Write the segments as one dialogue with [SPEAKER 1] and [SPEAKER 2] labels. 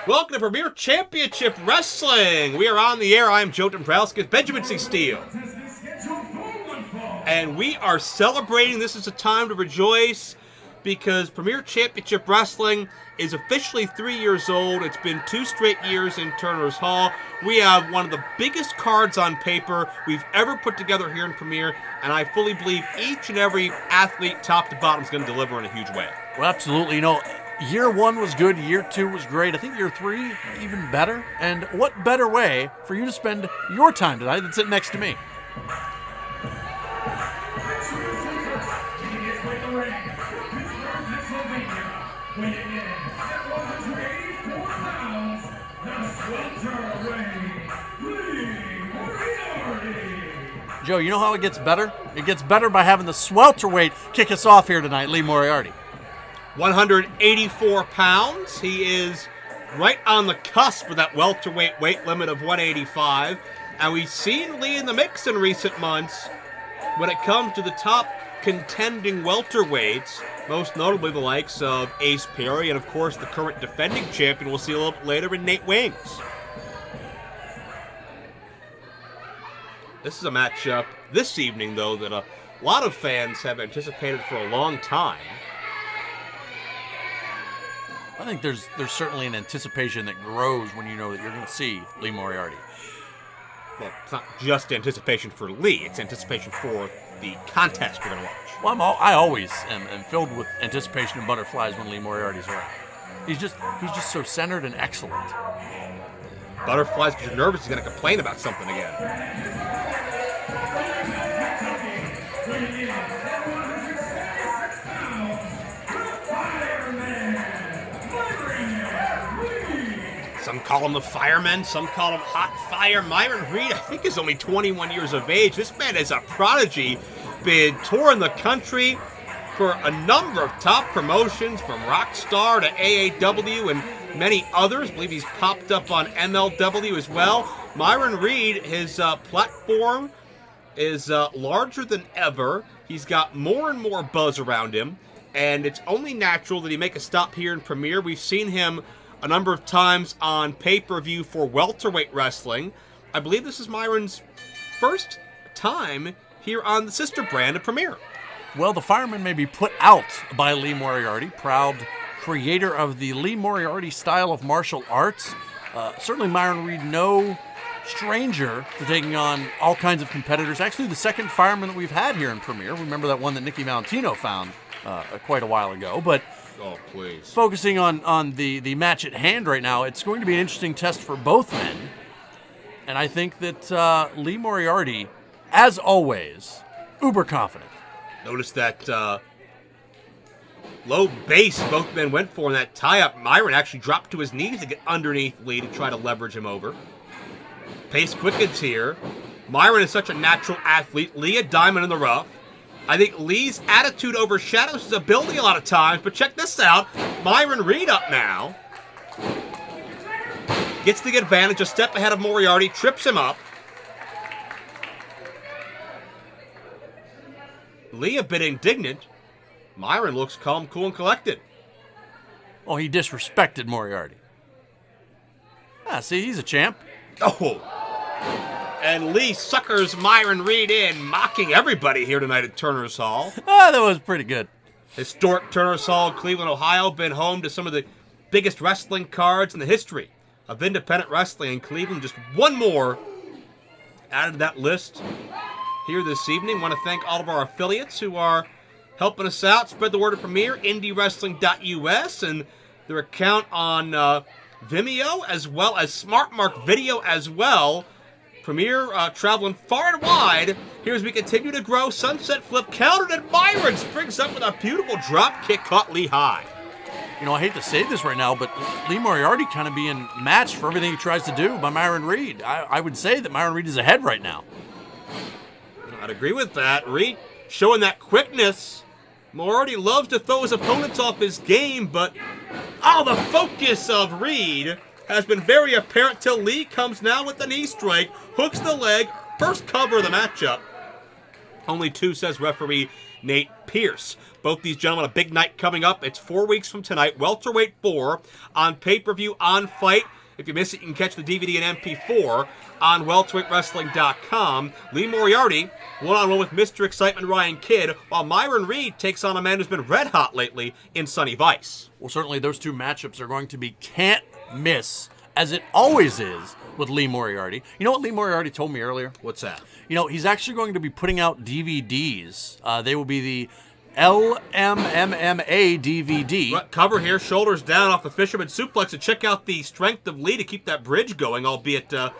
[SPEAKER 1] Welcome to Premier Championship Wrestling. We are on the air. I'm Joe Dombrowski, Benjamin C. Steele. And we are celebrating. This is a time to rejoice because Premier Championship Wrestling is officially 3 years old. It's been 2 straight years in Turner's Hall. We have one of the biggest cards on paper we've ever put together here in Premier, and I fully believe each and every athlete, top to bottom, is going to deliver in a huge way.
[SPEAKER 2] Well, absolutely. Year 1 was good. Year 2 was great. I think year 3 even better. And what better way for you to spend your time tonight than sitting next to me? Joe, you know how it gets better? It gets better by having the Welterweight kick us off here tonight, Lee Moriarty.
[SPEAKER 1] 184 pounds. He is right on the cusp of that welterweight weight limit of 185. And we've seen Lee in the mix in recent months when it comes to the top contending welterweights, most notably the likes of Ace Perry and, of course, the current defending champion we'll see a little bit later in Nate Wings. This is a matchup this evening, though, that a lot of fans have anticipated for a long time.
[SPEAKER 2] I think there's certainly an anticipation that grows when you know that you're going to see Lee Moriarty.
[SPEAKER 1] Well, it's not just anticipation for Lee, it's anticipation for the contest we're going to watch.
[SPEAKER 2] Well, I always am filled with anticipation and butterflies when Lee Moriarty's around. He's just so centered and excellent.
[SPEAKER 1] Butterflies because you're nervous he's going to complain about something again. Some call him the fireman, some call him Hot Fire. Myron Reed, I think, is only 21 years of age. This man is a prodigy, been touring the country for a number of top promotions, from Rockstar to AAW and many others. I believe he's popped up on MLW as well. Myron Reed, his platform is larger than ever. He's got more and more buzz around him, and it's only natural that he make a stop here in Premier. We've seen him a number of times on pay-per-view for welterweight wrestling. I believe this is Myron's first time here on the sister brand of Premier.
[SPEAKER 2] Well, the fireman may be put out by Lee Moriarty, proud creator of the Lee Moriarty style of martial arts. Certainly Myron Reed, no stranger to taking on all kinds of competitors. Actually, the second fireman that we've had here in Premier. Remember that one that Nicky Valentino found quite a while ago, but
[SPEAKER 1] oh, please.
[SPEAKER 2] Focusing on the match at hand right now, it's going to be an interesting test for both men. And I think that Lee Moriarty, as always, uber confident.
[SPEAKER 1] Notice that low base both men went for in that tie-up. Myron actually dropped to his knees to get underneath Lee to try to leverage him over. Pace quickens here. Myron is such a natural athlete. Lee a diamond in the rough. I think Lee's attitude overshadows his ability a lot of times, but check this out. Myron Reed up now. Gets the advantage, a step ahead of Moriarty, trips him up. Lee a bit indignant. Myron looks calm, cool, and collected.
[SPEAKER 2] Oh, he disrespected Moriarty. See, he's a champ.
[SPEAKER 1] Oh. And Lee suckers Myron Reed in, mocking everybody here tonight at Turner's Hall.
[SPEAKER 2] That was pretty good.
[SPEAKER 1] Historic Turner's Hall, Cleveland, Ohio, been home to some of the biggest wrestling cards in the history of independent wrestling in Cleveland. Just one more added to that list here this evening. Want to thank all of our affiliates who are helping us out. Spread the word of Premier, IndieWrestling.us, and their account on Vimeo, as well as SmartMark Video as well. Premier traveling far and wide here as we continue to grow. Sunset flip countered, and Myron springs up with a beautiful drop kick, caught Lee high.
[SPEAKER 2] I hate to say this right now, but Lee Moriarty kind of being matched for everything he tries to do by Myron Reed. I would say that Myron Reed is ahead right now.
[SPEAKER 1] I'd agree with that. Reed showing that quickness. Moriarty loves to throw his opponents off his game, but the focus of Reed has been very apparent till Lee comes now with the knee strike, hooks the leg, first cover of the matchup. Only 2, says referee Nate Pierce. Both these gentlemen, a big night coming up. It's 4 weeks from tonight. Welterweight 4 on pay-per-view on Fight. If you miss it, you can catch the DVD and MP4 on welterweightwrestling.com. Lee Moriarty, one-on-one with Mr. Excitement Ryan Kidd, while Myron Reed takes on a man who's been red hot lately in Sonny Vice.
[SPEAKER 2] Well, certainly those 2 matchups are going to be can't miss, as it always is with Lee Moriarty. You know what Lee Moriarty told me earlier?
[SPEAKER 1] What's that?
[SPEAKER 2] You know, he's actually going to be putting out DVDs. They will be the LMMMA DVD.
[SPEAKER 1] Cover here, shoulders down off the Fisherman Suplex, and check out the strength of Lee to keep that bridge going, albeit a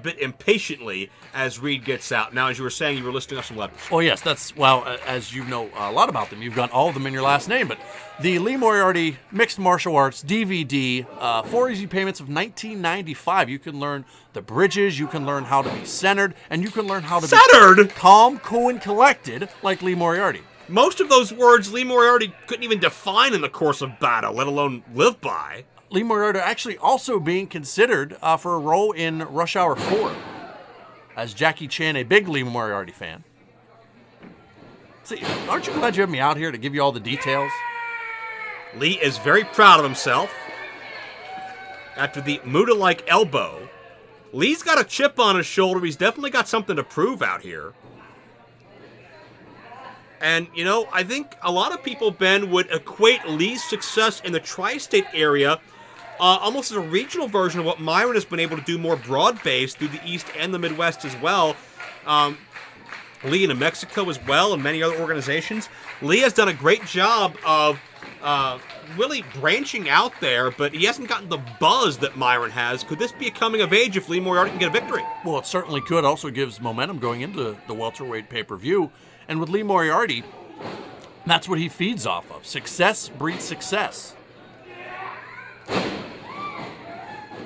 [SPEAKER 1] bit impatiently as Reed gets out. Now, as you were saying, you were listing off some letters.
[SPEAKER 2] Oh, yes, that's, well, as you know a lot about them, you've got all of them in your last name, but the Lee Moriarty Mixed Martial Arts DVD, 4 easy payments of $19.95. You can learn the bridges, you can learn how to be centered, and you can learn how to be calm, cool, and collected like Lee Moriarty.
[SPEAKER 1] Most of those words Lee Moriarty couldn't even define in the course of battle, let alone live by.
[SPEAKER 2] Lee Moriarty actually also being considered for a role in Rush Hour 4 as Jackie Chan, a big Lee Moriarty fan. See, aren't you glad you have me out here to give you all the details?
[SPEAKER 1] Lee is very proud of himself. After the Muda-like elbow, Lee's got a chip on his shoulder. He's definitely got something to prove out here. And, you know, I think a lot of people, Ben, would equate Lee's success in the tri-state area almost as a regional version of what Myron has been able to do more broad-based through the East and the Midwest as well. Lee in New Mexico as well and many other organizations. Lee has done a great job of really branching out there, but he hasn't gotten the buzz that Myron has. Could this be a coming of age if Lee Moriarty can get a victory?
[SPEAKER 2] Well, it certainly could. Also gives momentum going into the welterweight pay-per-view. And with Lee Moriarty, that's what he feeds off of. Success breeds success.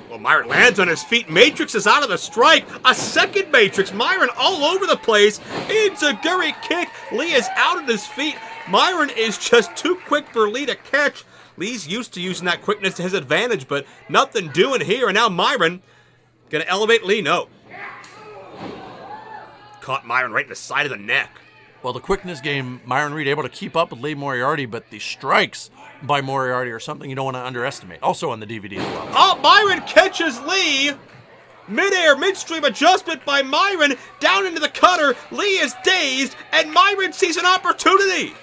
[SPEAKER 1] Well, Myron lands on his feet. Matrix is out of the strike. A second Matrix. Myron all over the place. Enziguri kick. Lee is out on his feet. Myron is just too quick for Lee to catch. Lee's used to using that quickness to his advantage, but nothing doing here. And now Myron going to elevate Lee. No. Caught Myron right in the side of the neck.
[SPEAKER 2] Well, the quickness game, Myron Reed able to keep up with Lee Moriarty, but the strikes by Moriarty are something you don't want to underestimate. Also on the DVD as well.
[SPEAKER 1] Oh, Myron catches Lee. Mid-air, midstream adjustment by Myron. Down into the cutter. Lee is dazed, and Myron sees an opportunity.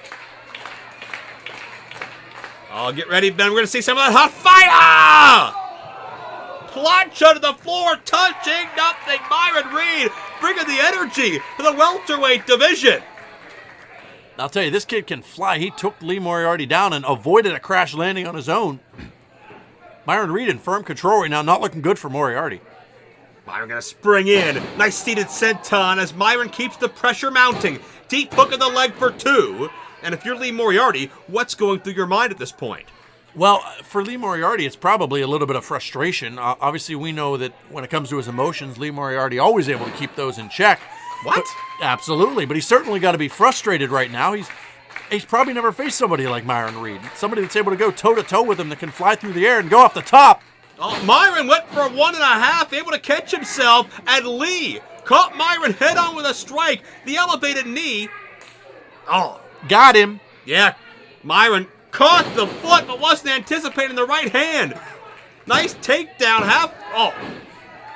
[SPEAKER 1] Oh, get ready, Ben. We're going to see some of that hot fire! Plunge under the floor, touching nothing. Myron Reed bringing the energy to the welterweight division.
[SPEAKER 2] I'll tell you, this kid can fly. He took Lee Moriarty down and avoided a crash landing on his own. Myron Reed in firm control right now, not looking good for Moriarty.
[SPEAKER 1] Myron going to spring in. Nice seated senton as Myron keeps the pressure mounting. Deep hook in the leg for 2. And if you're Lee Moriarty, what's going through your mind at this point?
[SPEAKER 2] Well, for Lee Moriarty, it's probably a little bit of frustration. Obviously, we know that when it comes to his emotions, Lee Moriarty always able to keep those in check.
[SPEAKER 1] What?
[SPEAKER 2] Absolutely, but he's certainly got to be frustrated right now. He's probably never faced somebody like Myron Reed. Somebody that's able to go toe-to-toe with him that can fly through the air and go off the top.
[SPEAKER 1] Oh, Myron went for a 1.5, able to catch himself, and Lee caught Myron head-on with a strike. The elevated knee. Oh.
[SPEAKER 2] Got him.
[SPEAKER 1] Yeah, Myron caught the foot, but wasn't anticipating the right hand. Nice takedown,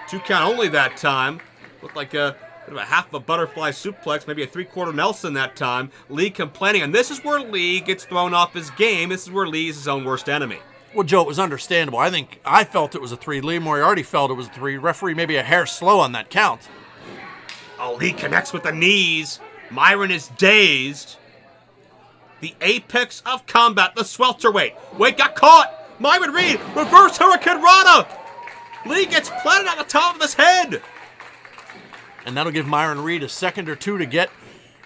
[SPEAKER 1] two count only that time. Looked like a bit of a half of a butterfly suplex, maybe a 3/4 Nelson that time. Lee complaining, and this is where Lee gets thrown off his game. This is where Lee is his own worst enemy.
[SPEAKER 2] Well, Joe, it was understandable. I felt it was a 3. Lee Moriarty felt it was a 3. Referee maybe a hair slow on that count.
[SPEAKER 1] Oh, Lee connects with the knees. Myron is dazed. The apex of combat, the swelterweight. Wait, got caught. Myron Reed, reverse Hurricane Rana. Lee gets planted on the top of his head.
[SPEAKER 2] And that'll give Myron Reed a second or two to get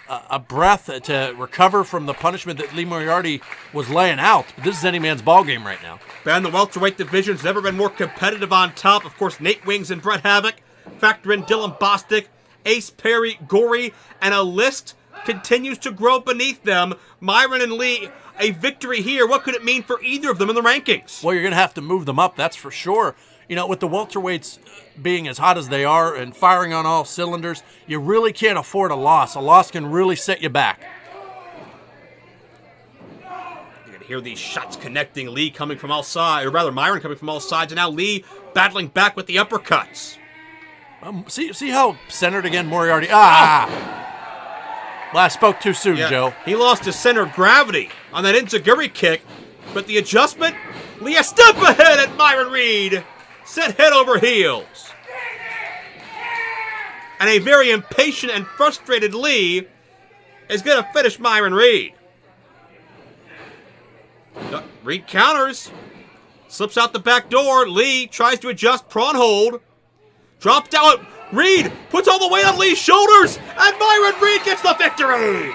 [SPEAKER 2] a breath to recover from the punishment that Lee Moriarty was laying out. But this is any man's ballgame right now.
[SPEAKER 1] Ben, the welterweight division's never been more competitive on top. Of course, Nate Wings and Brett Havoc. Factor in Dylan Bostic, Ace Perry, Gory, and a list continues to grow beneath them. Myron and Lee, a victory here. What could it mean for either of them in the rankings?
[SPEAKER 2] Well, you're going to have to move them up, that's for sure. You know, with the welterweights being as hot as they are and firing on all cylinders, you really can't afford a loss. A loss can really set you back.
[SPEAKER 1] You can hear these shots connecting. Lee coming from all sides, or rather Myron coming from all sides, and now Lee battling back with the uppercuts.
[SPEAKER 2] See how centered again Moriarty? Well, I spoke too soon, Joe.
[SPEAKER 1] He lost his center of gravity on that enziguri kick, but the adjustment, Lee a step ahead at Myron Reed. Set head over heels. And a very impatient and frustrated Lee is going to finish Myron Reed. Reed counters. Slips out the back door. Lee tries to adjust, prawn hold. Drops down. Reed puts all the weight on Lee's shoulders. And Myron Reed gets the victory.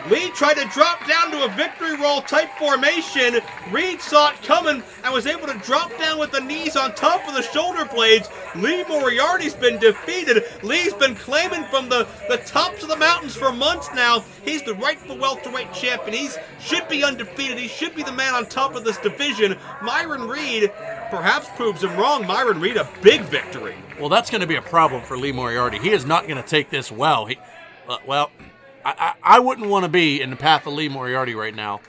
[SPEAKER 1] Lee tried to drop down to a victory roll type formation. Reed saw it coming and was able to drop down with the knees on top of the shoulder blades. Lee Moriarty's been defeated. Lee's been claiming from the tops of the mountains for months now. He's the rightful welterweight champion. He should be undefeated. He should be the man on top of this division. Myron Reed perhaps proves him wrong. Myron Reed, a big victory.
[SPEAKER 2] Well, that's going to be a problem for Lee Moriarty. He is not going to take this well. I wouldn't want to be in the path of Lee Moriarty right now.